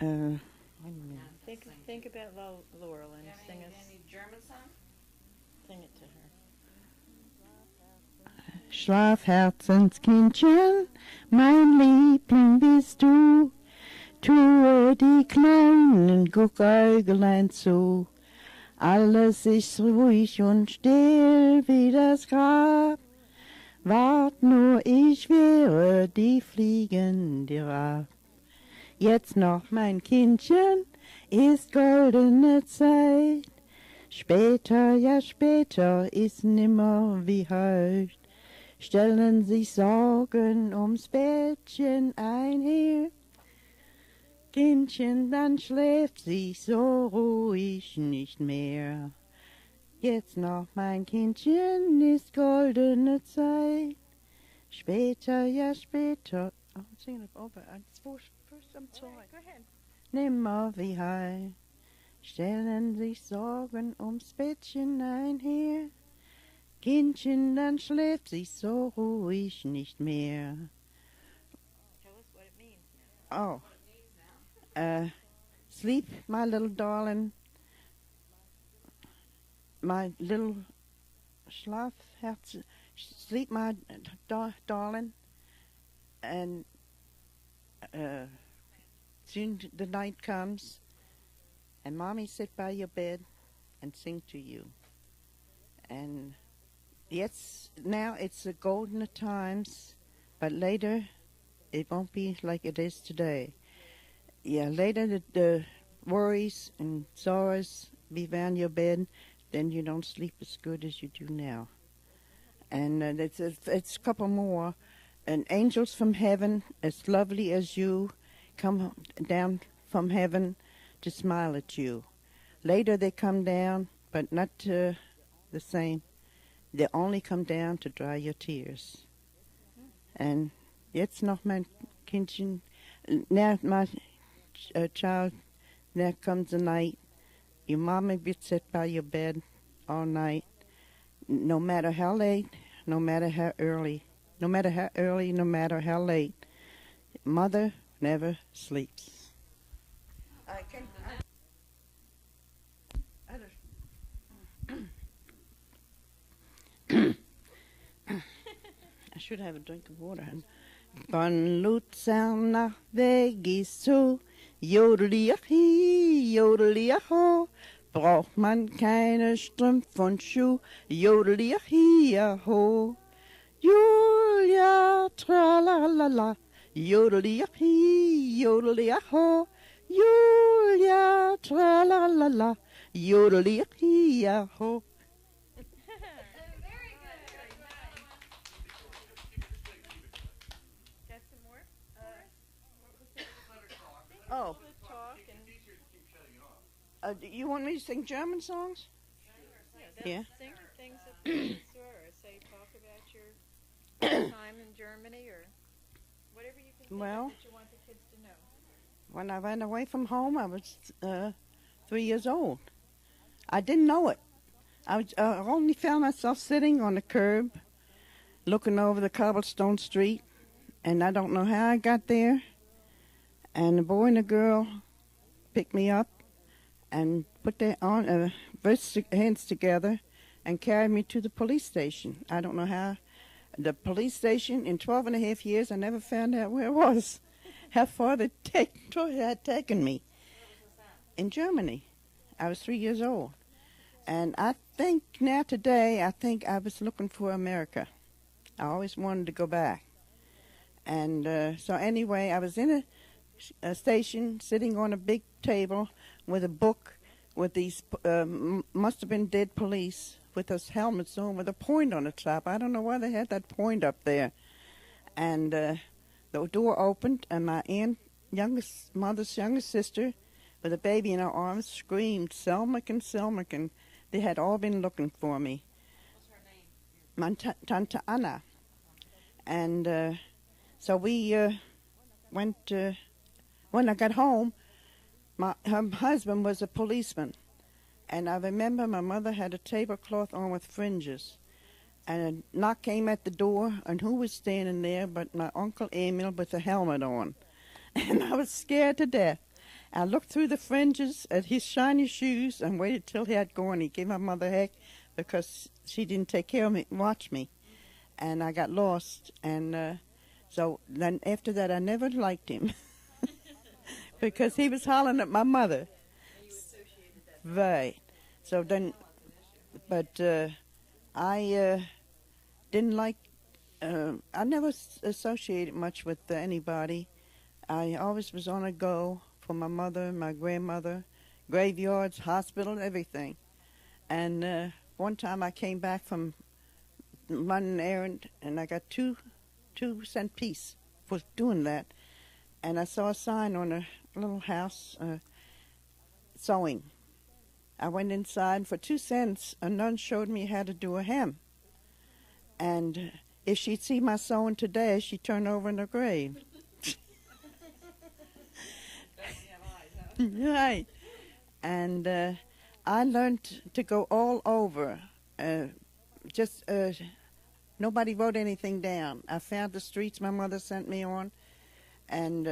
Wait a minute. Think about Laurel and sing Any German song? sing it to her. Schlaf, Herzenskindchen, mein Liebling bist du. Tue die kleinen Guckäugelein zu. Alles ist ruhig und still wie das Grab. Wart nur, ich wehre die Fliegen dir ab. Jetzt noch, mein Kindchen, ist goldene Zeit. Später, ja später, ist nimmer wie heut. Stellen sich Sorgen ums Bettchen einher. Kindchen, dann schläft sie so ruhig nicht mehr. Jetzt noch, mein Kindchen, ist goldene Zeit. Später, ja später. I'm singing it over. First, I'm sorry. Go ahead. Nimmer wie heil. Stellen sich Sorgen ums Bettchen einher. Kindchen, dann schläft sie so ruhig nicht mehr. Tell us what it means now. Oh. Sleep, my little darling. My little Schlafherz. Sleep, my darling. And soon the night comes, and Mommy sit by your bed and sing to you. And yes, now it's the golden times, but later it won't be like it is today. Yeah, later the worries and sorrows be around your bed, then you don't sleep as good as you do now. And it's a couple more. And angels from heaven, as lovely as you, come down from heaven to smile at you. Later they come down, but not the same. They only come down to dry your tears. And jetzt noch mein Kindchen, now my child, now comes the night. Your mama will sit by your bed all night, no matter how late, no matter how early. No matter how early, no matter how late, mother never sleeps. I should have a drink of water. Von Luzern nach Wegis zu, jodeliachi, jodeliaho, braucht man keine Strümpf und Schuh, jodeliachi, aho. Julia, tra-la-la-la, yodel-yah-hee, yodel-yah-ho, Julia, tra-la-la-la, yodel-yah-hee-yah-ho. Very good. Got some more? Oh, Talk and you want me to sing German songs? Yeah. sing things that you saw, or say talk about your time in Germany, or whatever you can think Well, of that you want the kids to know. When I ran away from home, I was 3 years old. I didn't know it. I only found myself sitting on the curb, looking over the cobblestone street, and I don't know how I got there. And a boy and a girl picked me up and put their hands together and carried me to the police station. I don't know how. The police station, in 12 and a half years, I never found out where it was, how far they had taken me. In Germany. I was 3 years old. And I think now today, I think I was looking for America. I always wanted to go back. And so anyway, I was in a station sitting on a big table with a book with these, must have been dead police, with those helmets on with a point on the top. I don't know why they had that point up there. And the door opened, and my mother's youngest sister, with a baby in her arms, screamed, "Selmakin, Selmakin." They had all been looking for me. What's her name? My Tante Anna. And so we went, when I got home, her husband was a policeman. And I remember my mother had a tablecloth on with fringes. And a knock came at the door, and who was standing there but my Uncle Emil with a helmet on. And I was scared to death. I looked through the fringes at his shiny shoes and waited till he had gone. He gave my mother heck because she didn't take care of me, watch me. And I got lost. And so then after that, I never liked him because he was hollering at my mother. Right. So then, but I didn't like, I never associated much with anybody. I always was on a go for my mother, my grandmother, graveyards, hospitals, everything. And one time I came back from running an errand, and I got 2-cent piece for doing that. And I saw a sign on a little house, sewing. I went inside. For 2 cents, a nun showed me how to do a hem. And if she'd see my sewing today, she'd turn over in her grave. Right. And I learned to go all over. Nobody wrote anything down. I found the streets my mother sent me on, and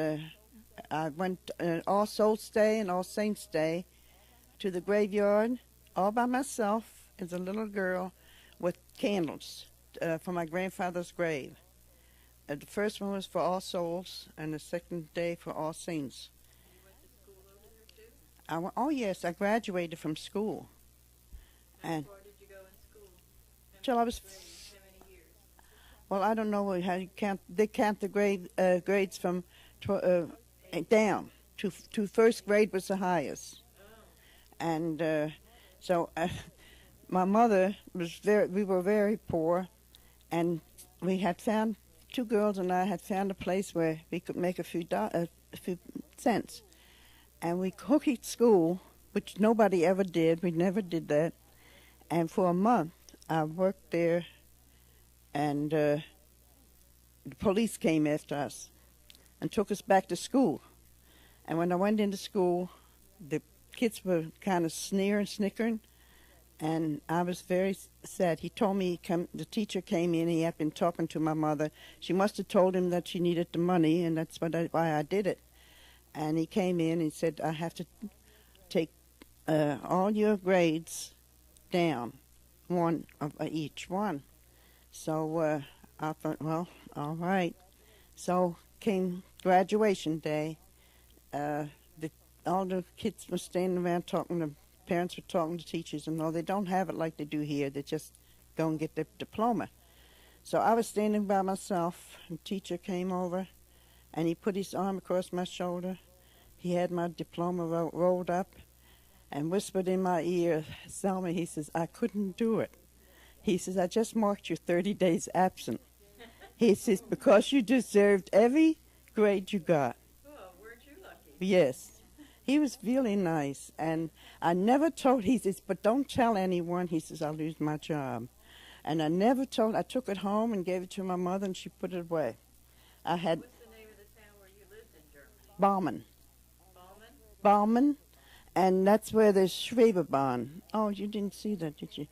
I went All Souls Day and All Saints Day to the graveyard all by myself as a little girl with candles for my grandfather's grave. The first one was for All Souls, and the second day for All Saints. Oh yes, I graduated from school. And How far did you go in school? till I was. How many years? Well, I don't know how you count. They count the grades from down to first grade was the highest. And so my mother was we were very poor, and we had found, 2 girls and I had found a place where we could make a few cents. And we cookied school, which nobody ever did. We never did that. And for a month, I worked there, and the police came after us and took us back to school. And when I went into school, the kids were kind of snickering, and I was very sad. He told me, the teacher came in, he had been talking to my mother. She must have told him that she needed the money, and that's why I did it. And he came in and said, I have to take all your grades down, one of each one. So I thought, well, all right. So came graduation day. All the kids were standing around talking, the parents were talking to teachers, and all. They don't have it like they do here. They just go and get their diploma. So I was standing by myself, and the teacher came over, and he put his arm across my shoulder. He had my diploma rolled up and whispered in my ear, Selma, he says, I couldn't do it. He says, I just marked you 30 days absent. He says, because you deserved every grade you got. Oh, weren't you lucky? Yes. He was really nice. And I never told, he says, but don't tell anyone. He says, I'll lose my job. And I never told, I took it home and gave it to my mother, and she put it away. I had What's the name of the town where you lived in Germany? Bauman. Bauman? Bauman, and that's where there's Schwebebahn. Oh, you didn't see that, did you?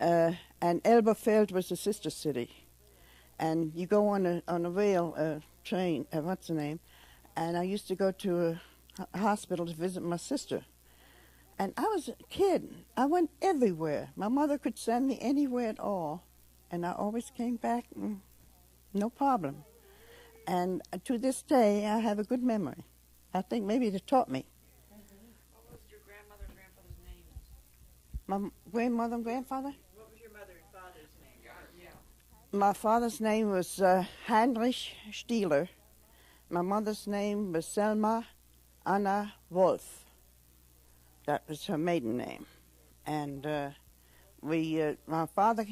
And Elberfeld was the sister city. And you go on a rail train, what's the name? And I used to go to a hospital to visit my sister. And I was a kid. I went everywhere. My mother could send me anywhere at all. And I always came back, no problem. And to this day, I have a good memory. I think maybe they taught me. What was your grandmother and grandfather's names? My grandmother and grandfather? What was your mother and father's name? Yeah. My father's name was Heinrich Stieler. My mother's name was Selma Anna Wolf. That was her maiden name. And my father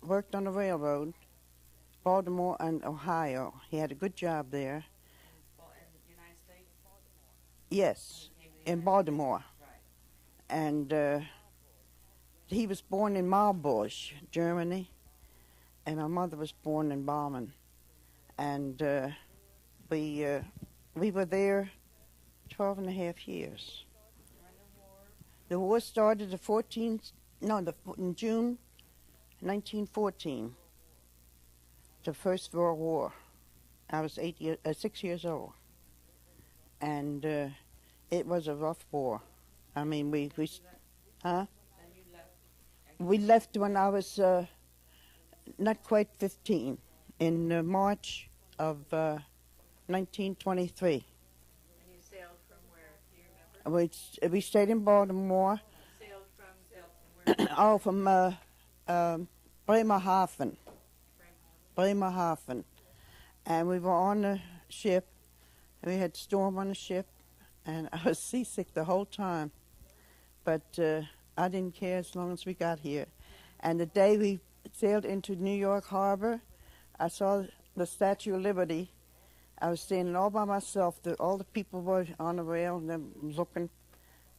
worked on the railroad, Baltimore and Ohio. He had a good job there. Well, in the United States? Yes, in Baltimore. Right. And he was born in Marburg, Germany, and my mother was born in Bauman. And we were there 12 and a half years. The war started in June 1914, the First World War. I was 6 years old. And It was a rough war. I mean, huh? Then you left. We left when I was not quite 15, in March of 1923. And you sailed from where? Do you remember? We stayed in Baltimore. Sailed from where? Oh, from Bremerhaven. Bremerhaven. And we were on the ship. We had storm on the ship, and I was seasick the whole time. But I didn't care as long as we got here. And the day we sailed into New York Harbor, I saw the Statue of Liberty. I was standing all by myself. All the people were on the rail and them looking,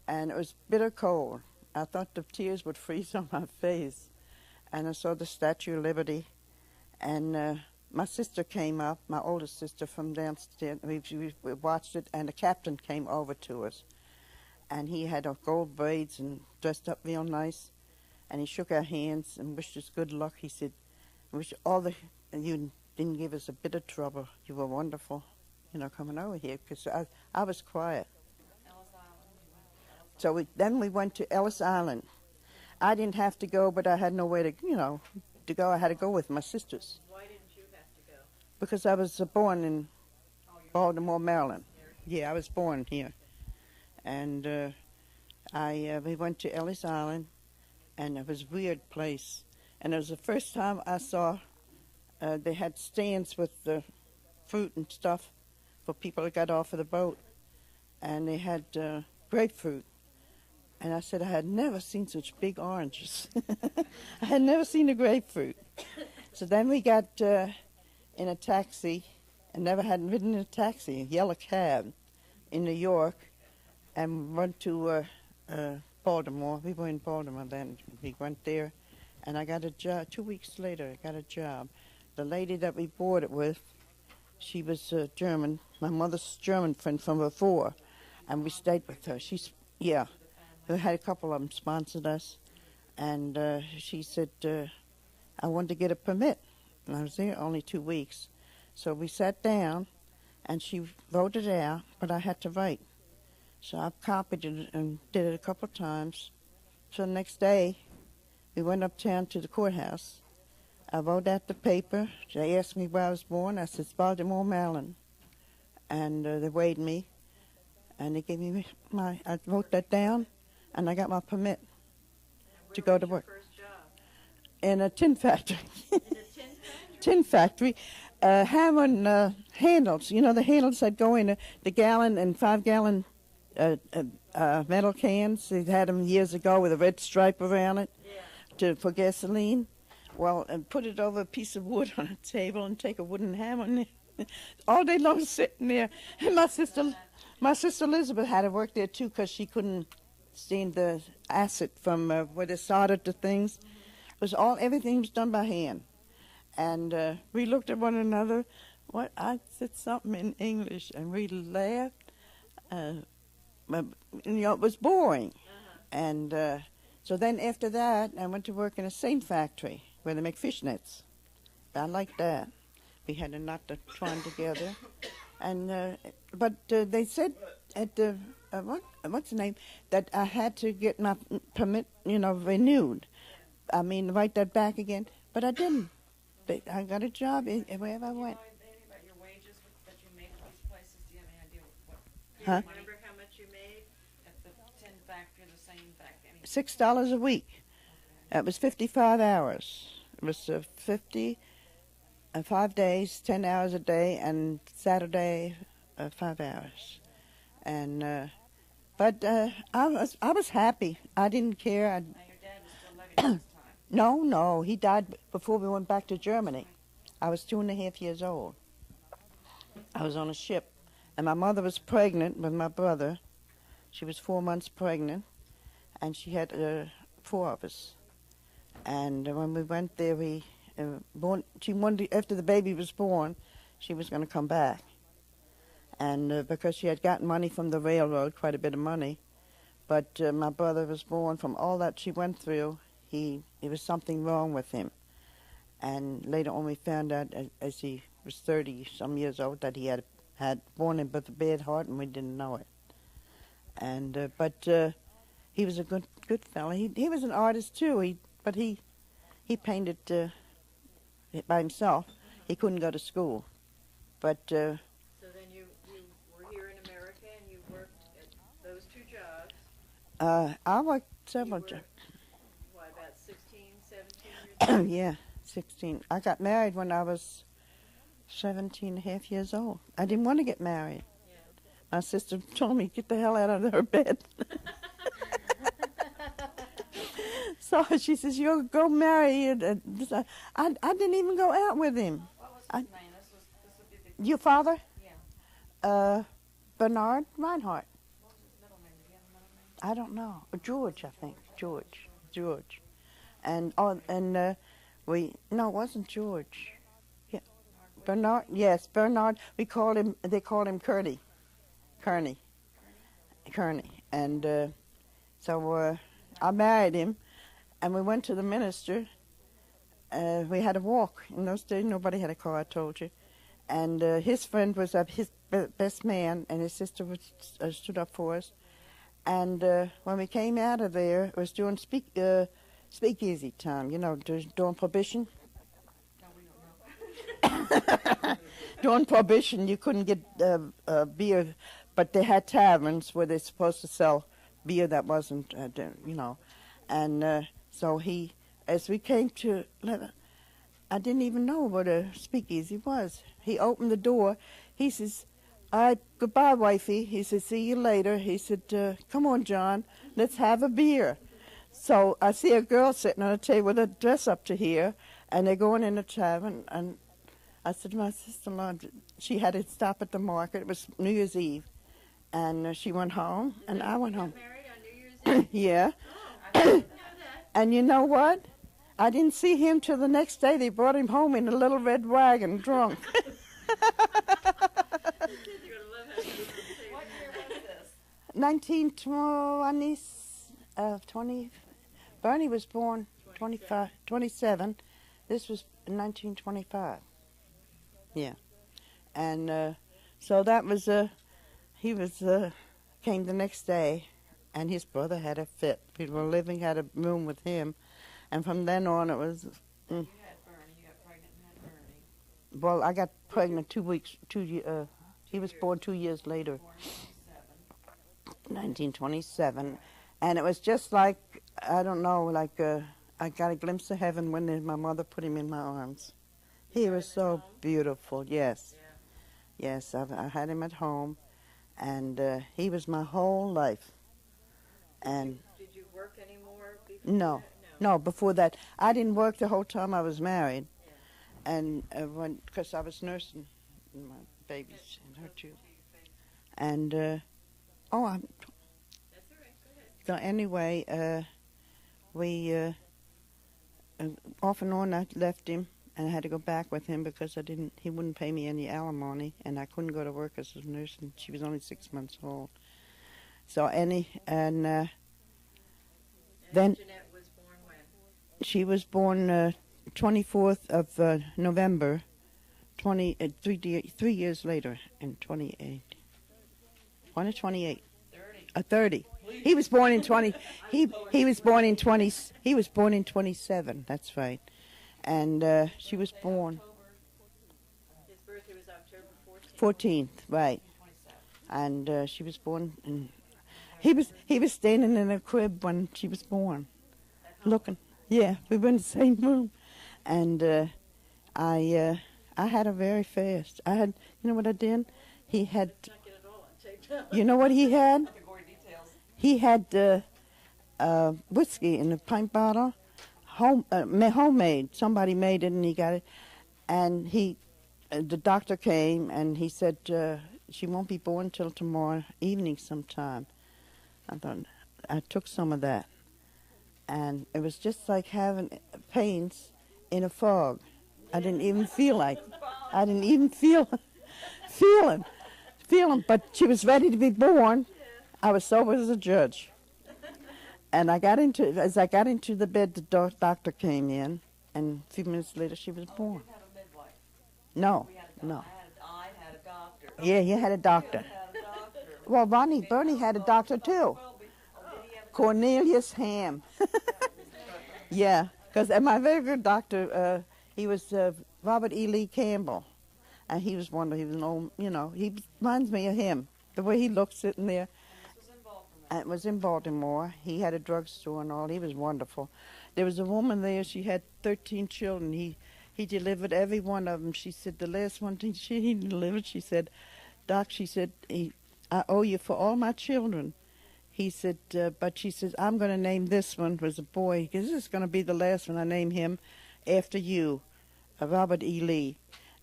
and it was bitter cold. I thought the tears would freeze on my face. And I saw the Statue of Liberty, and my sister came up, my oldest sister from downstairs. We watched it, and the captain came over to us. And he had gold braids and dressed up real nice. And he shook our hands and wished us good luck. He said, you didn't give us a bit of trouble. You were wonderful, coming over here, because I was quiet. Ellis Island. So then we went to Ellis Island. I didn't have to go, but I had nowhere to go. I had to go with my sisters. Why didn't you have to go? Because I was born in Baltimore, Maryland. Yeah, I was born here. And we went to Ellis Island, and it was a weird place. And it was the first time I saw they had stands with the fruit and stuff for people that got off of the boat. And they had grapefruit. And I said I had never seen such big oranges. I had never seen a grapefruit. So then we got in a taxi, and never had ridden in a taxi, a yellow cab in New York, and went to Baltimore. We were in Baltimore then. We went there, and I got a job. 2 weeks later, I got a job. The lady that we boarded with, she was German, my mother's German friend from before, and we stayed with her. We had a couple of them sponsored us, and she said, I wanted to get a permit. And I was there only 2 weeks. So we sat down, and she wrote it out, but I had to write. So I copied it and did it a couple of times. So the next day, we went uptown to the courthouse. I wrote out the paper. They asked me where I was born. I said, Baltimore, Maryland. And they weighed me, and they gave me I wrote that down, and I got my permit to go to work. Where was your first job? In a tin factory. In a tin factory? Tin factory. Hammering handles. The handles that go in the gallon and 5-gallon metal cans. They had them years ago with a red stripe around it for gasoline. Well, and put it over a piece of wood on a table and take a wooden hammer and all day long sitting there. And my sister Elizabeth had to work there too because she couldn't stand the acid from where they soldered the things. It was everything was done by hand. And we looked at one another. I said something in English, and we laughed. It was boring. And so then after that, I went to work in a seine factory where they make fish nets. I liked that. We had to knot the twine together. And but they said at the what's the name, that I had to get my permit, renewed. I mean, write that back again, but I didn't. I got a job wherever I went. Do you know anything about your wages that you made at these places? Do you have any idea what? Do you remember how much you made? At the tin factory, the same factory? $6 a week. It was 55 hours. It was 5 days, 10 hours a day, and Saturday 5 hours. And but I was happy. I didn't care. Now your dad was still living at this time. No, he died before we went back to Germany. I was 2.5 years old. I was on a ship, and my mother was pregnant with my brother. She was 4 months pregnant, and she had 4 of us. And when we went there, she wanted, after the baby was born, she was going to come back. And because she had gotten money from the railroad, quite a bit of money, but my brother was born from all that she went through. There was something wrong with him. And later on we found out as he was 30-some years old that he had born him with a bad heart, and we didn't know it. And but he was a good fella. He was an artist too. But he painted by himself. He couldn't go to school. But So then you were here in America and you worked at those two jobs. I worked several You jobs. were, what, about 16, 17 years old? Yeah, 16. I got married when I was 17 and a half years old. I didn't want to get married. Yeah. My sister told me, get the hell out of her bed. So she says, you'll go marry. I didn't even go out with him. What was his name? This would be the, Your father? yeah. Bernard Reinhardt. What was his middle name? Did he have a middle name? I don't know. George, I think. George. And no, it wasn't George. Yeah. Bernard, yes, Bernard. They called him Kearney. And so I married him, and we went to the minister. We had a walk. In those days, nobody had a car, I told you. And his friend was his best man, and his sister stood up for us. And when we came out of there, it was during speakeasy time, during prohibition. No, we don't know. During prohibition, you couldn't get beer, but they had taverns where they're supposed to sell beer that wasn't, And so as we came to, I didn't even know what a speakeasy was. He opened the door. He says, all right, goodbye, wifey. He said, see you later. He said, come on, John, let's have a beer. So I see a girl sitting on a table with a dress up to here, and they're going in the tavern. And I said to my sister-in-law, she had to stop at the market. It was New Year's Eve. And she went home, and I went home. Married on New Year's Eve? Yeah. Oh, I didn't know that. And you know what? I didn't see him till the next day. They brought him home in a little red wagon, drunk. You're going to love having this conversation. What year was this? 20. Bernie was born 27. This was 1925. Yeah. And so that was, he came the next day, and his brother had a fit. We were had a room with him. And from then on, it was, You had Bernie. You got pregnant and had Bernie. well, I got pregnant 2 weeks, he was born 2 years later. Born in 1927, and it was just like, I don't know, like I got a glimpse of heaven when my mother put him in my arms. He was so beautiful, yes. Yeah. Yes, I had him at home, and he was my whole life. And Did you work anymore before no, that? no, before that, I didn't work the whole time I was married, and because I was nursing my babies and her too. And That's all right. Go ahead. so anyway, we off and on I left him, and I had to go back with him because he wouldn't pay me any alimony, and I couldn't go to work as a nurse, and she was only 6 months old. So then Jeanette was born when? she was born 24th of November, 3 years later, in 28. 28. 30. He was born in 20. He was born in 20. He was born in 27. That's right. And she was born His birthday was October 14th. 14th, right? And she was born. He was standing in a crib when she was born, looking. Yeah, we were in the same room, and I had her very fast. I had, you know what I did? He had. Not get it all on tape. You know what he had? The gory details. He had whiskey in a pint bottle, homemade. Somebody made it, and he got it. And the doctor came, and he said she won't be born till tomorrow evening sometime. I took some of that, and it was just like having pains in a fog. I didn't even feel like. I didn't even feel him. But she was ready to be born. I was sober as a judge. And as I got into the bed, the doctor came in, and a few minutes later she was born. We had a midwife. No, We had a no. I had a doctor. Yeah, you had a doctor. Had a doctor. Well, Bernie had a doctor too. Well, but, oh, did he have a Cornelius Ham. Yeah, because my very good doctor, he was Robert E. Lee Campbell, and he was wonderful. He was an old, he reminds me of him. The way he looked sitting there. And this was in Baltimore. It was in Baltimore. He had a drugstore and all. He was wonderful. There was a woman there. She had 13 children. He delivered every one of them. She said the last one he delivered, she said, Doc, she said, I owe you for all my children. He said, but she says, I'm going to name this one, was a boy, because this is going to be the last one. I name him after you, Robert E. Lee.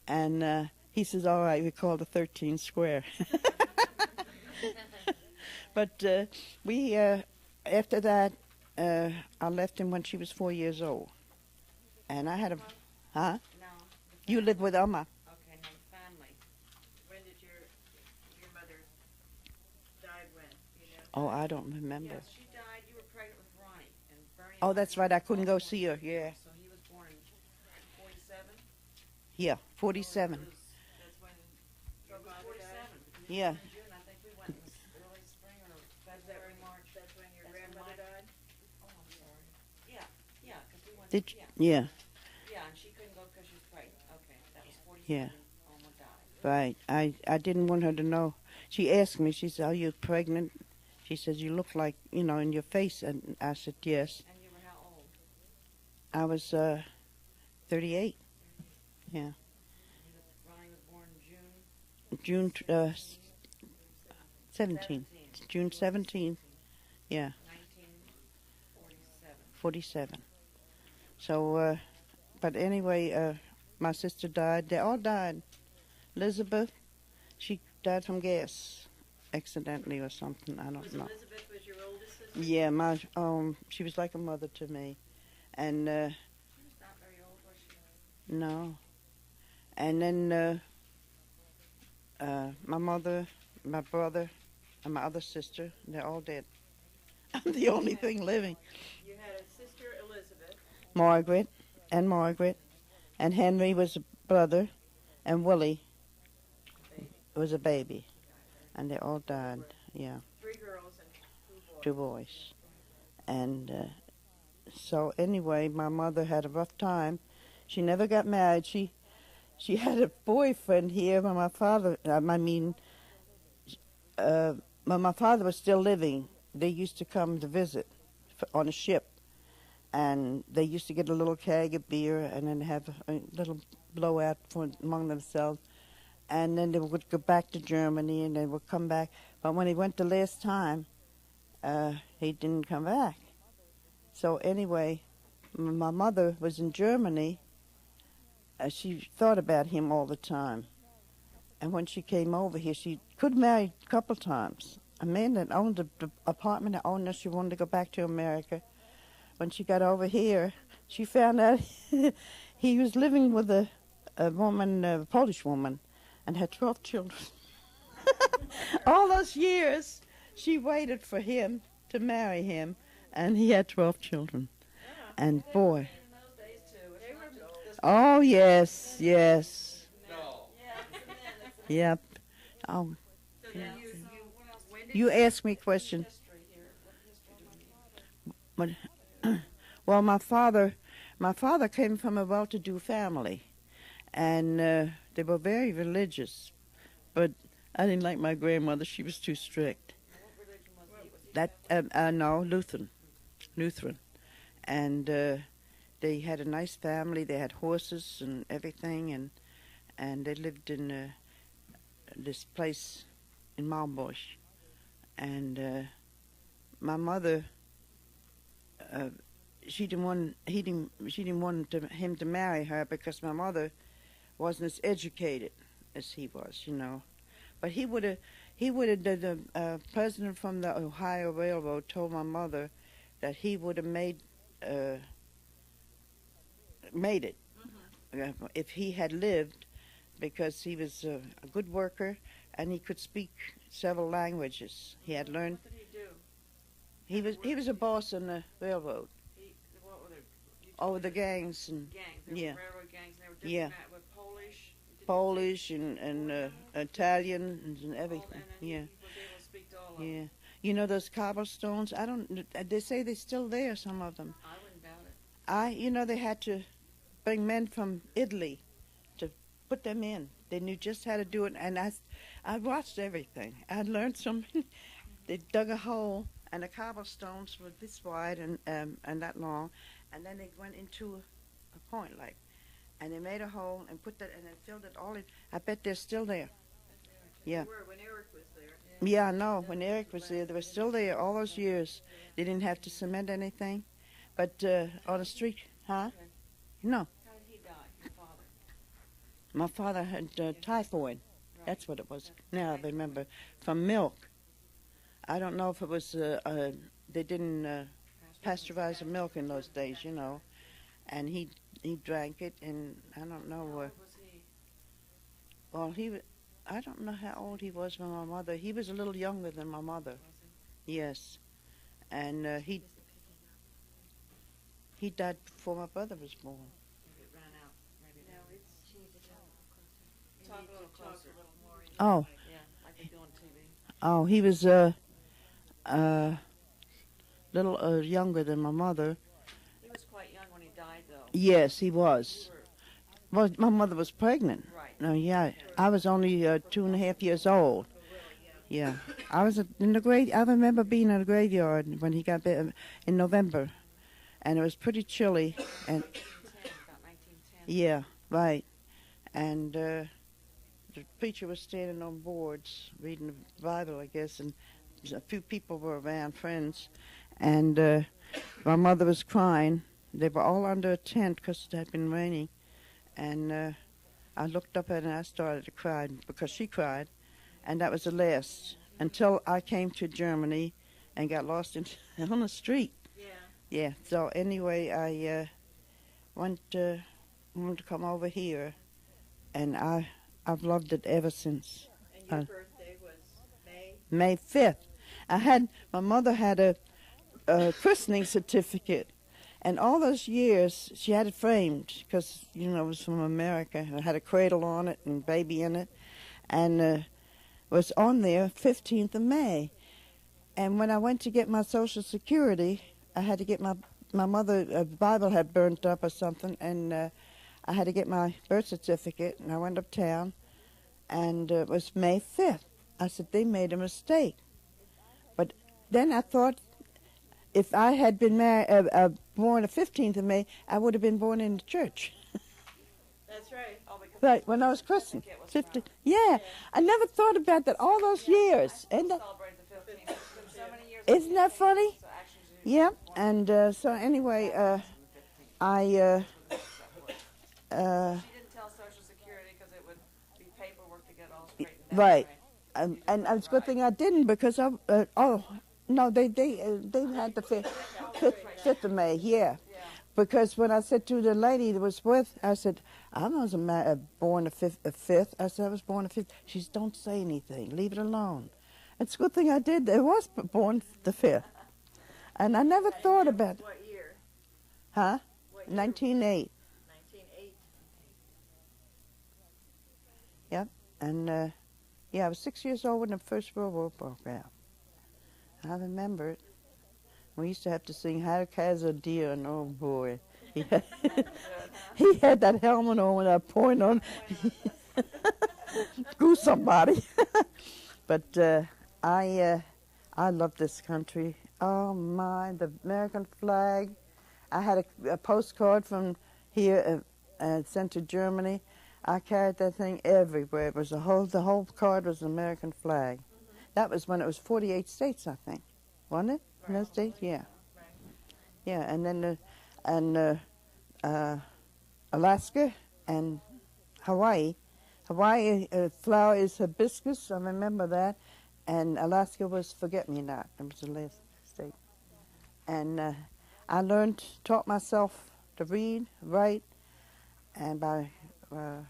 And he says, all right, we call the 13 square. But we, after that, I left him when she was 4 years old. And I had a, huh? No. You lived with Irma. Okay, no, family. When did your mother died? When? You know? Oh, I don't remember. Yes, she died. You were pregnant with Ronnie. And Bernie. Oh, that's right. I couldn't go see her. Yeah. So he was born in 47? Yeah, 47. That's when. So it was 47. because Yeah. In June, I think we went in the early spring or February, March. That's when your That's when grandmother my- died? Oh, I'm sorry. Yeah, because we went. Did yeah, yeah, yeah, and she couldn't go because she was pregnant. Okay, that was 47. Yeah. Alma died. right. I didn't want her to know. She asked me, she said, are you pregnant? She says, you look like, in your face. And I said, yes. And you were how old? I was 38. Yeah. Ronnie was born in June. June 17th. June 17th. Yeah, 1947. 47. So, but anyway, my sister died. They all died. Elizabeth, she died from gas, accidentally or something. I don't Was know. Elizabeth was your oldest sister? Yeah, she was like a mother to me, and She was not very old, was she? no, and then my mother, my brother, and my other sister, they're all dead. I'm the only thing living. You had a sister, Elizabeth. Margaret, and Henry was a brother, and Willie was a baby, and they all died. Yeah, 3 girls and 2 boys. 2 boys, and so anyway, my mother had a rough time. She never got married. She had a boyfriend here when my father. When my father was still living, they used to come to visit on a ship, and they used to get a little keg of beer and then have a little blowout among themselves, and then they would go back to Germany and they would come back. But when he went the last time, he didn't come back. So anyway, my mother was in Germany. She thought about him all the time. And when she came over here, she could marry a couple times. A man that owned the apartment that owned her, she wanted to go back to America. When she got over here, she found out he was living with a woman, a Polish woman, and had 12 children. All those years, she waited for him to marry him, and he had 12 children. And boy, In those days, too. It's not just this oh yes, yes, No. Yeah, it's the men. It's the yep. Oh, So Yeah. then when did you asked me a question. history here. What history do we need? Well, my father came from a well-to-do family, and they were very religious. But I didn't like my grandmother; she was too strict. What religion was he? Was he That no, Lutheran, and they had a nice family. They had horses and everything, and they lived in this place in Malmbusch, and my mother. She didn't want him to marry her because my mother wasn't as educated as he was, But the president from the Ohio Railroad told my mother that he would have made it if he had lived, because he was a good worker and he could speak several languages. He had learned. What did he do? He was a boss on the railroad. What were they? Oh, the gangs and Gangs. They Yeah. were railroad gangs. And they were Yeah. different. With Polish. Polish and Italian and everything. And then Yeah. he was able to speak of them. Yeah. You know those cobblestones? I don't. They say they're still there. Some of them. I wouldn't doubt it. You know, they had to bring men from Italy to put them in. They knew just how to do it, and I watched everything. I learned something. They dug a hole, and the cobblestones were this wide and that long, and then they went into a point like, and they made a hole and put that, and then filled it all in. I bet they're still there. Yeah. They were when Eric was there. Yeah, I know. When Eric was there, they were still there all those years. They didn't have to cement anything, but on the street, huh? No. How did he die, your father? My father had typhoid. That's what it was. Now I remember. From milk. I don't know if it was, they didn't pasteurize the milk in those days, you know. And he drank it, and I don't know How where. old was he? Well, I don't know how old he was when my mother, he was a little younger than my mother. Was he? Yes. And he died before my brother was born. Maybe it ran out. Maybe No, it it's she needs to talk You need to talk closer. a little more. Oh. Yeah, like they do on TV. Oh, he was little younger than my mother. He was quite young when he died, though. Yes, he was. You were Well, my mother was pregnant. right. No, yeah, I was only 2.5 years old. Yeah, I was in the grave. I remember being in the graveyard when he got bit in November, and it was pretty chilly. And 1910, about 1910. yeah, right. And the preacher was standing on boards reading the Bible, I guess, and a few people were around, friends, and my mother was crying. They were all under a tent because it had been raining, and I looked up at her and I started to cry because she cried, and that was the last until I came to Germany and got lost on the street. Yeah. Yeah. So anyway, I wanted to come over here, and I've loved it ever since. And your Uh, birthday was May. May 5th. My mother had a christening certificate, and all those years she had it framed because, you know, it was from America. It had a cradle on it and baby in it, and was on there 15th of May. And when I went to get my Social Security, I had to get my mother, Bible had burnt up or something, and I had to get my birth certificate, and I went uptown, and it was May 5th. I said, they made a mistake. But then I thought, if I had been born the 15th of May, I would have been born in the church. That's right. Oh, because Right, when I was christened. certificate was 50, found. yeah, I never thought about that all those years. And Celebrated the 15th. It's been so many years. isn't that funny? So actually, it's Yeah, and so anyway, I She didn't tell Social Security because it would be paperwork to get all straightened out. Right. And it's a good thing I didn't because no, they had the 5th of May, yeah. Yeah. Because when I said to the lady that was with, I said, I wasn't born the 5th. I said, I was born the 5th. She said, don't say anything. Leave it alone. It's a good thing I did. I was born the 5th. And I never thought about it. What year? Huh? What year? 1908. 1908. Yep. And, yeah, I was 6 years old when the First World War broke out. I remember it. We used to have to sing How Has a Deer, and oh boy. He had that helmet on with that point on. Screw somebody. But I love this country. Oh my, the American flag. I had a postcard from here sent to Germany. I carried that thing everywhere. It was the whole card was an American flag. That was when it was 48 states, I think, wasn't it? In those days, yeah. Yeah, and then Alaska and Hawaii. Hawaii flower is hibiscus. I remember that. And Alaska was forget-me-not. It was the last state. And I taught myself to read, write, and by a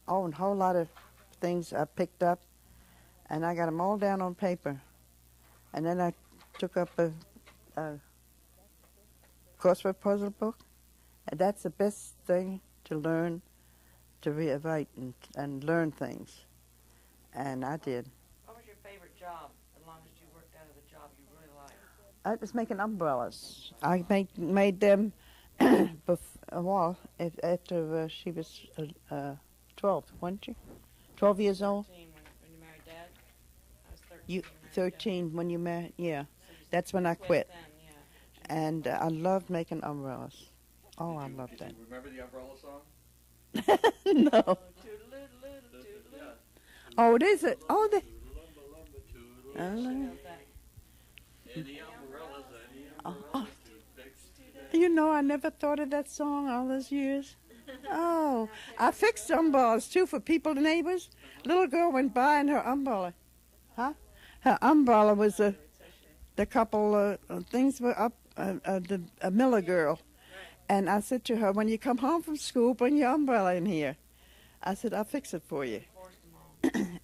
whole lot of things I picked up, and I got them all down on paper. And then I took up a crossword puzzle book, and that's the best thing to learn to write and learn things. And I did. What was your favorite job job, the longest you worked out of the job you really liked? I was making umbrellas. I made them a while after she was 12, wasn't she? 12 years old. 13 when you married Dad? I was 13. You when you married 13 when you married? Yeah, Dad. So you that's when I quit. then, yeah. And I loved making umbrellas. Oh, I loved that. Did you remember the umbrella song? No. Oh, toodaloo, toodaloo. Oh, it is it. Oh, the. She Oh. knows that. Any umbrellas, any Oh, umbrellas to fix You know, I never thought of that song all those years. Oh, I fixed umbrellas too for people, neighbors. Little girl went by and her umbrella, her umbrella was the couple things were up. A Miller girl, and I said to her, "When you come home from school, bring your umbrella in here." I said, "I'll fix it for you." Forced them all.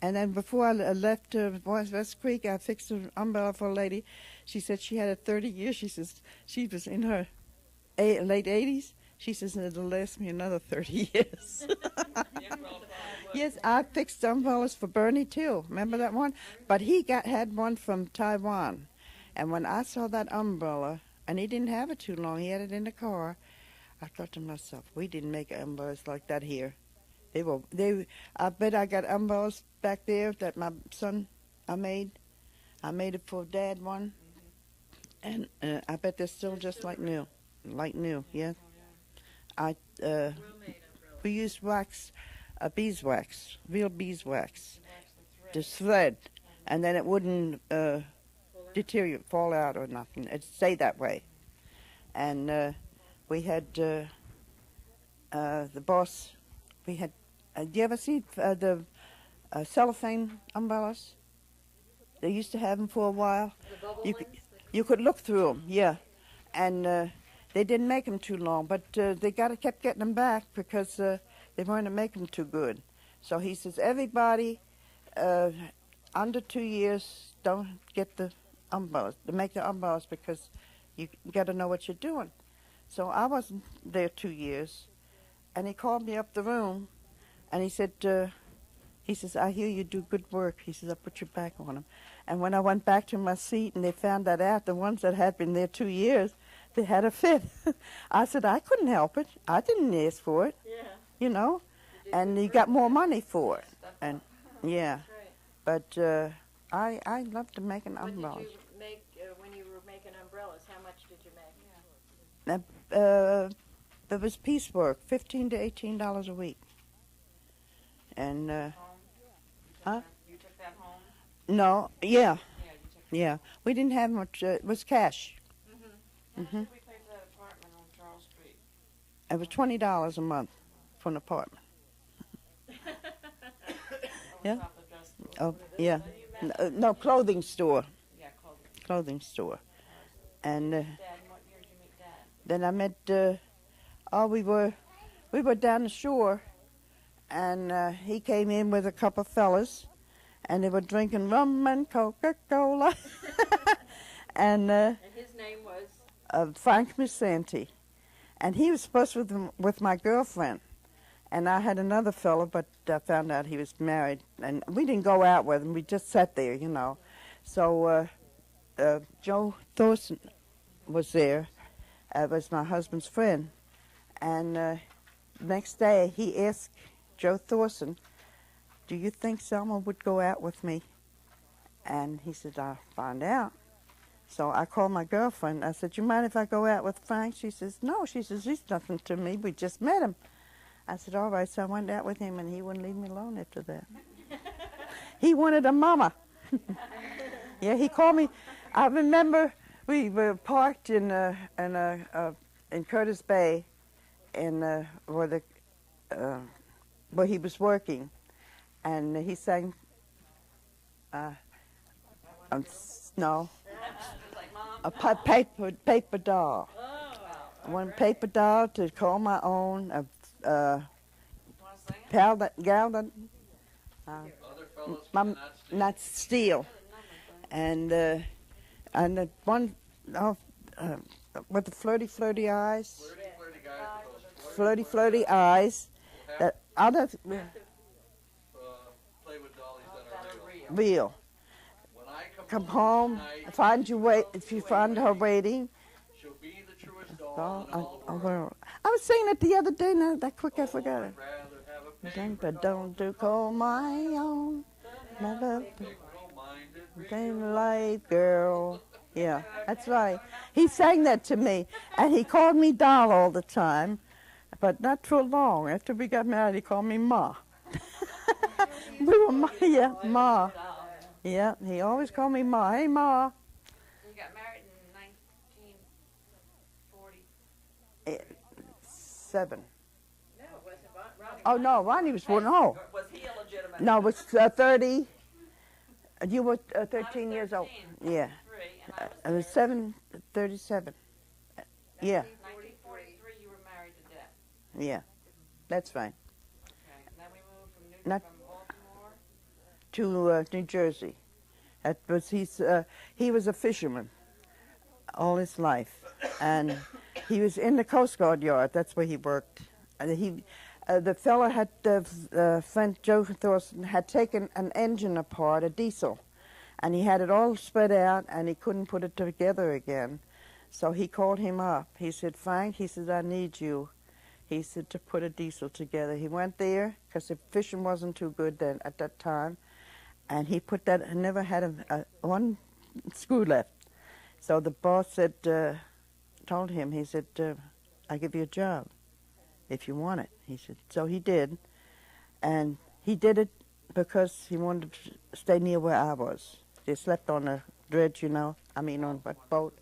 And then before I left West Creek, I fixed an umbrella for a lady. She said she had it 30 years. She says she was in her late 80s. She says it'll last me another 30 years. Yes, I fixed umbrellas for Bernie too. Remember that one? But he had one from Taiwan. And when I saw that umbrella, and he didn't have it too long, he had it in the car, I thought to myself, we didn't make umbrellas like that here. I bet I got umbrellas back there that my son, I made it for Dad one. And I bet they're still just like new. Like new, yeah. We used wax, beeswax, real beeswax, to thread, and then it wouldn't deteriorate, fall out or nothing. It'd stay that way. And we had the boss. We had. Do you ever see the cellophane umbrellas? They used to have them for a while. The bubble You could look through them, yeah. And they didn't make them too long, but they kept getting them back because they weren't making them too good. So he says, everybody under 2 years don't get the umbrellas, to make the umbrellas, because you got to know what you're doing. So I wasn't there 2 years, and he called me up the room, and he said, I hear you do good work. He says, I'll put your back on them. And when I went back to my seat and they found that out, the ones that had been there 2 years, they had a fit. I said, I couldn't help it. I didn't ask for it, Yeah. you know. And you got more money for it. And yeah, Right. but I love to make an What did umbrella. you make when you were making umbrellas? How much did you make? It was piecework, $15 to $18 a week. And Home? Huh? You took that home? no, yeah, Yeah, you took yeah. We didn't have much. It was cash. How much did we pay for that apartment on Charles Street? It was $20 a month for an apartment. Yeah. Top of dress store. Oh, yeah. No, clothing store. Yeah, clothing. Clothing store. And Dad, and what year did you meet Dad? then I met. We were down the shore, and he came in with a couple of fellas, and they were drinking rum and Coca-Cola. And And his name was? Frank Misanti, and he was supposed to with my girlfriend, and I had another fellow, but I found out he was married, and we didn't go out with him. We just sat there, you know. So Joe Thorson was there, was my husband's friend, and next day he asked Joe Thorson, "Do you think Selma would go out with me?" And he said, "I'll find out." So I called my girlfriend. I said, "You mind if I go out with Frank?" She says, "No." She says, "He's nothing to me. We just met him." I said, "All right." So I went out with him, and he wouldn't leave me alone after that. He wanted a mama. Yeah, he called me. I remember we were parked in Curtis Bay, where he was working, and he sang. No. Like, Mom? A paper doll. Oh. One paper doll to call my own. Want to sing it? Gal that Other fellows Mom- cannot stand. not steal, and the one with the flirty eyes, Flirty guys with those flirty eyes. have That other play with dollies that are real. real. When I come home, find you wait. If you find her waiting, She'll be the truest doll oh, in all the world. well, I was saying it the other day. Now that quick, I forgot it. I'd rather have a Think, paper but don't do call my own, never fickle-minded been like girl. Yeah, that's right. He sang that to me, and he called me doll all the time, but not for long. After we got married, he called me Ma. We were Ma, yeah, Ma. Yeah, he always called me Ma. Hey, Ma. You got married in 1940. 7. No, it wasn't Ronnie. Oh no, Ronnie was born. No, Was he illegitimate? no, it was 30. You were 13 years old. Yeah, And I was 37. Yeah, 1943, you were married to death. yeah, that's fine. Okay. And then we moved from Not- from Baltimore. To New Jersey. That was he was a fisherman all his life, and he was in the Coast Guard yard. That's where he worked. And the fellow had friend Joe Thorson had taken an engine apart, a diesel, and he had it all spread out, and he couldn't put it together again. So he called him up. He said, "Frank," he said, "I need you." He said to put a diesel together. He went there because the fishing wasn't too good then at that time. And he put that, never had one screw left. So the boss said, told him, he said, "I'll give you a job if you want it." He said, so he did. And he did it because he wanted to stay near where I was. They slept on a dredge, on a boat.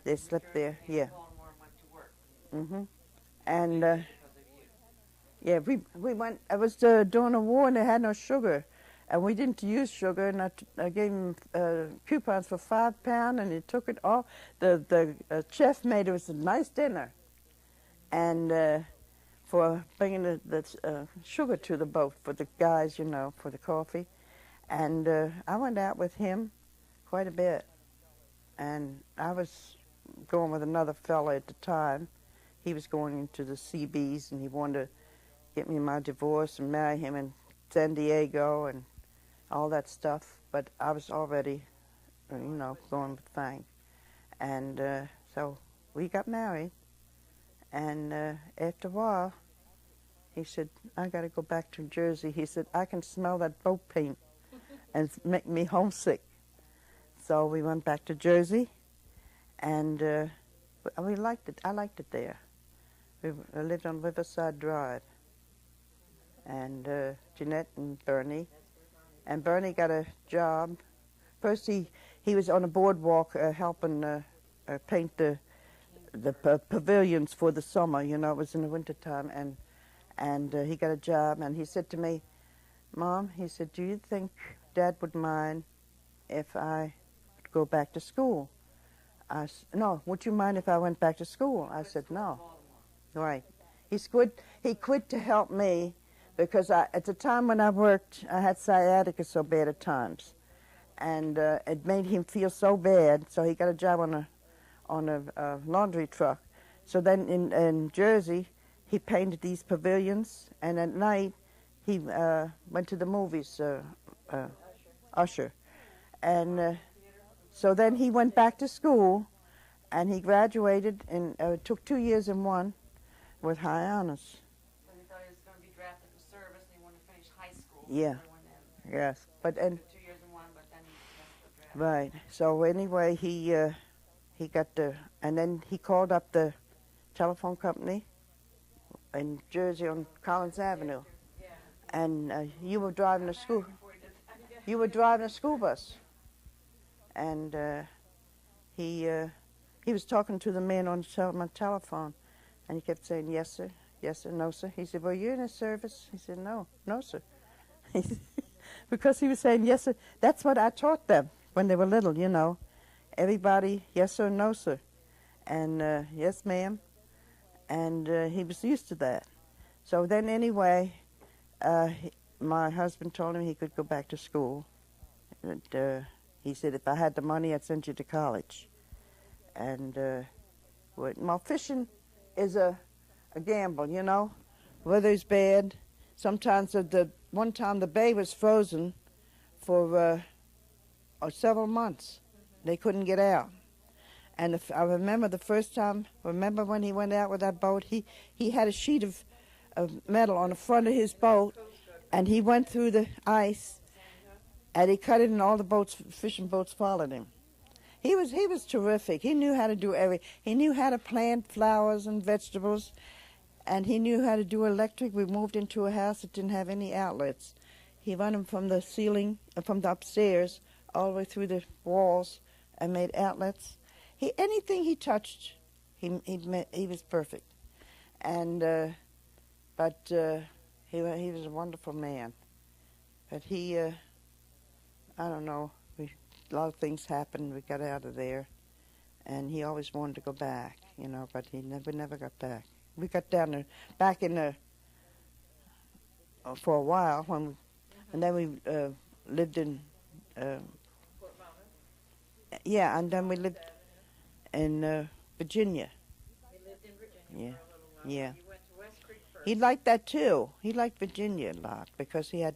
They slept there, yeah. Baltimore and went to work. And, Because of you. yeah, we went, it was during the war and they had no sugar. And we didn't use sugar, and I gave him coupons for £5, and he took it all. The chef made us a nice dinner, and for bringing the sugar to the boat for the guys, for the coffee. And I went out with him quite a bit, and I was going with another fella at the time. He was going into the CBs, and he wanted to get me my divorce and marry him in San Diego and all that stuff, but I was already, going with Frank. And so we got married, and after a while, he said, "I got to go back to Jersey." He said, "I can smell that boat paint and it's make me homesick." So we went back to Jersey, and we liked it. I liked it there. We lived on Riverside Drive, and Jeanette and Bernie. And Bernie got a job. First, he was on a boardwalk helping paint the pavilions for the summer. It was in the wintertime. And he got a job. And he said to me, "Mom," he said, "do you think Dad would mind if I go back to school?" "No, would you mind if I went back to school?" I said, "No." Right. He quit to help me. Because at the time when I worked, I had sciatica so bad at times, and it made him feel so bad. So he got a job on a laundry truck. So then in Jersey, he painted these pavilions, and at night he went to the movies, Usher, and so then he went back to school, and he graduated and took 2 years in one with high honors. Yeah. Yes, but and 2 years in one, but then he got right. So anyway, he got and then he called up the telephone company in Jersey on Collins Avenue, and you were driving a school. You were driving a school bus, and he was talking to the man on my telephone, and he kept saying, "Yes, sir. Yes, sir. No, sir." He said, "Well, you're in a service." He said, "No, no, sir." Because he was saying, "Yes, sir." That's what I taught them when they were little, Everybody, "Yes, sir, no, sir." And "Yes, ma'am." And he was used to that. So then anyway, my husband told him he could go back to school. And, he said, "If I had the money, I'd send you to college." And fishing is a gamble, Weather's bad. Sometimes one time the bay was frozen for several months. They couldn't get out. And I remember the first time, remember when he went out with that boat, he had a sheet of metal on the front of his boat, and he went through the ice, and he cut it, and all the boats, fishing boats followed him. He was terrific. He knew how to do he knew how to plant flowers and vegetables, and he knew how to do electric. We moved into a house that didn't have any outlets. He run them from the ceiling, from the upstairs, all the way through the walls, and made outlets. Anything he touched, he was perfect. And but he was a wonderful man. But I don't know. A lot of things happened. We got out of there, and he always wanted to go back, but he never got back. We got back in the for a while and then we lived in and then we lived in Virginia. You lived in Virginia for a little while. Yeah. You went to West Creek first. He liked that too. He liked Virginia a lot because he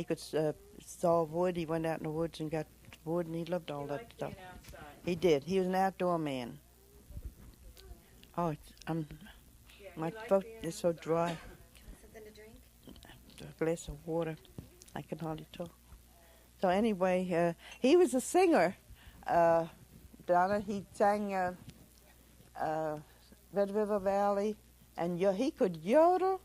could saw wood. He went out in the woods and got wood, and he loved all that stuff. Being outside. He did. He was an outdoor man. Oh, Yeah, my he liked throat being is so dry. Something to drink? A glass of water. I can hardly talk. So anyway, he was a singer. Donna, he sang Red River Valley, and he could yodel.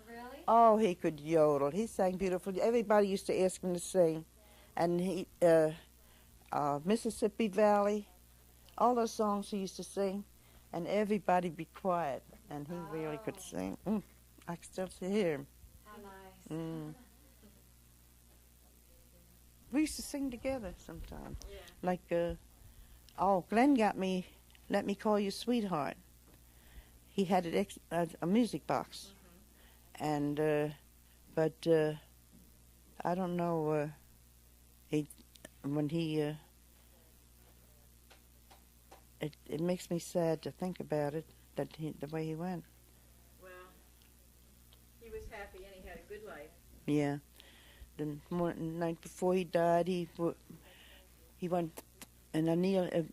Really? Oh, he could yodel. He sang beautifully. Everybody used to ask him to sing. And he, Mississippi Valley, all those songs he used to sing, and everybody be quiet. And he really could sing. I can still hear him. How nice. We used to sing together sometimes. Yeah. Like, Glenn let me call you sweetheart. He had a music box. And, but I don't know, it makes me sad to think about it, the way he went. Well, he was happy and he had a good life. Yeah. The night before he died, he went, and I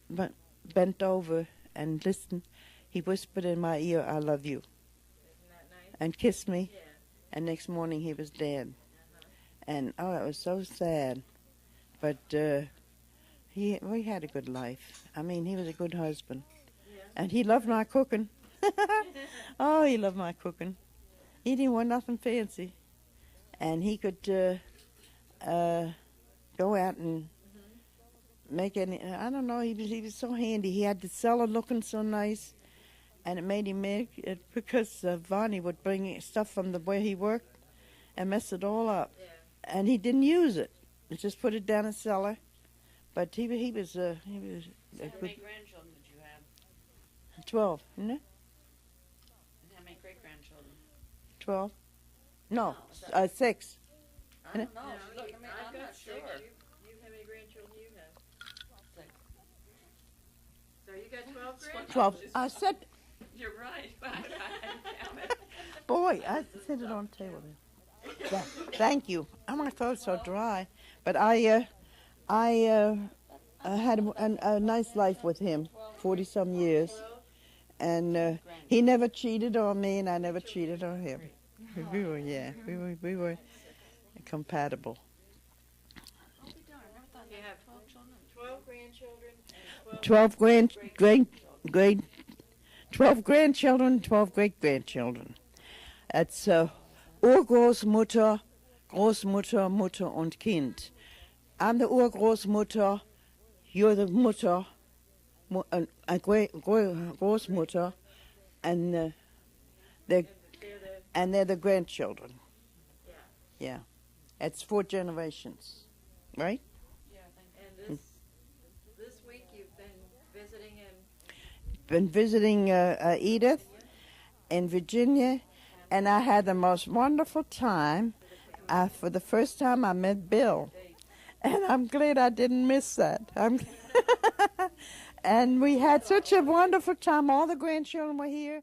bent over and listened. He whispered in my ear, "I love you," Isn't that nice? and kissed me. Yeah. And next morning he was dead. And it was so sad. But we had a good life. I mean, he was a good husband. Yeah. And he loved my cooking. Oh, he loved my cooking. He didn't want nothing fancy. And he could go out and make any, I don't know, he was so handy. He had the cellar looking so nice. And it made him make it because Vonnie would bring stuff from where he worked and mess it all up. Yeah. And he didn't use it. He just put it down in the cellar. But he was a How good many grandchildren did you have? 12, isn't it? And how many great-grandchildren? 12? No, 6. I don't know. No, Look, I mean, I've I'm got not 6. sure. You how many grandchildren you have? 6. So you got 12 grandchildren? 12. I said, You're right. I hadn't counted. boy, I set it on the table there. Yeah, thank you. Oh, my throat's so dry. But I had a nice life with him, 40-some years. And he never cheated on me, and I never cheated on him. We were compatible. I'll be darned. I never thought You you have had 12 children. 12 grandchildren and 12 grandchildren, 12 great-grandchildren. That's Urgroßmutter, Großmutter, Mutter und Kind. I'm the Urgroßmutter, you're the Mutter, Großmutter, and they're the grandchildren. Yeah. It's 4 generations, right? Yeah, I think. And this week you've been visiting in Been visiting Edith in Virginia, and I had the most wonderful time. For the first time, I met Bill, and I'm glad I didn't miss that. And we had such a wonderful time. All the grandchildren were here.